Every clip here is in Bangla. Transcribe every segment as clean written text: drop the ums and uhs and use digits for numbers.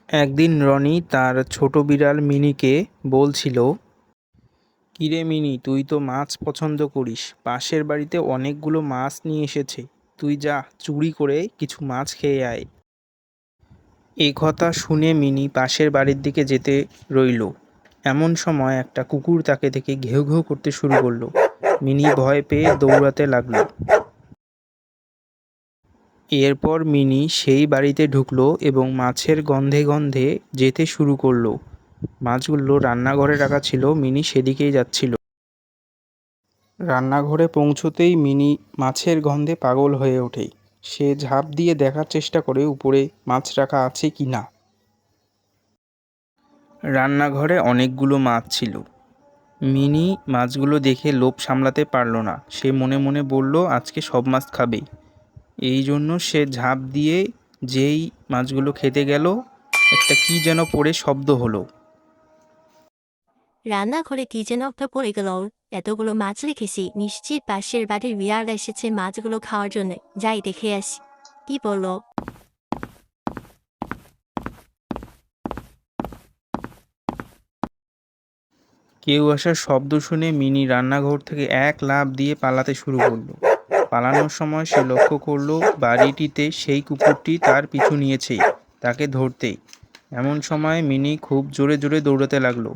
একদিন রনি তার ছোট বিড়াল মিনিকে বলছিল, কিরে মিনি, তুই তো মাছ পছন্দ করিস, পাশের বাড়িতে অনেকগুলো মাছ নিয়ে এসেছে, তুই যা চুরি করে কিছু মাছ খেয়ে আয়। এ কথা শুনে মিনি পাশের বাড়ির দিকে যেতে রইল। এমন সময় একটা কুকুর তাকে দেখে ঘেউ ঘেউ করতে শুরু করলো। মিনি ভয় পেয়ে দৌড়াতে লাগলো। এরপর মিনি সেই বাড়িতে ঢুকলো এবং মাছের গন্ধে গন্ধে যেতে শুরু করলো। মাছগুলো রান্নাঘরে রাখা ছিল, মিনি সেদিকেই যাচ্ছিল। রান্নাঘরে পৌঁছতেই মিনি মাছের গন্ধে পাগল হয়ে ওঠে। সে ঝাঁপ দিয়ে দেখার চেষ্টা করে উপরে মাছ রাখা আছে কি না। রান্নাঘরে অনেকগুলো মাছ ছিল। মিনি মাছগুলো দেখে লোভ সামলাতে পারল না। সে মনে মনে বলল, আজকে সব মাছ খাবে। এই জন্য সে ঝাঁপ দিয়ে যেই মাছগুলো খেতে গেল, একটা কি যেন পড়ে শব্দ হলো। রান্নাঘরে কি যেন একটা পড়ে গেল। এতগুলো মাছ রেখেছি, নিশ্চিত পাশের বাড়ির বিড়াল এসেছে মাছগুলো খাওয়ার জন্য। যাই দেখে আসি কি বললো। কেউ আসার শব্দ শুনে মিনি রান্নাঘর থেকে এক লাফ দিয়ে পালাতে শুরু করলো। পালানোর সময় সে লক্ষ্য করলো বাড়িটিতে সেই কুকুরটি তার পিছু নিয়েছে তাকে ধরতে। এমন সময় মিনি খুব জোরে জোরে দৌড়াতে লাগলো।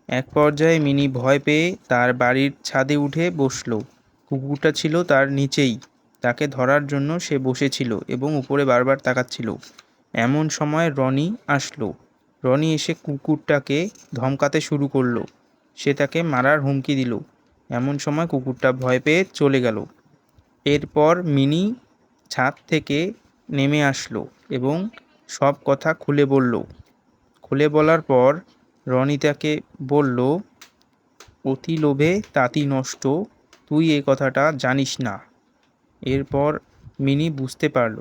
এক পর্যায়ে মিনি ভয় পেয়ে তার বাড়ির ছাদে উঠে বসলো। কুকুরটা ছিল তার নিচেই। তাকে ধরার জন্য সে বসেছিল এবং উপরে বারবার তাকাচ্ছিল। এমন সময় রনি আসলো। রনি এসে কুকুরটাকে ধমকাতে শুরু করলো। সে তাকে মারার হুমকি দিল। এমন সময় কুকুরটা ভয় পেয়ে চলে গেল। এরপর মিনি ছাদ থেকে নেমে আসলো এবং সব কথা খুলে বলল। খুলে বলার পর রনি তাকে বলল, অতি লোভে তাঁতি নষ্ট, তুই এ কথাটা জানিস না। এরপর মিনি বুঝতে পারল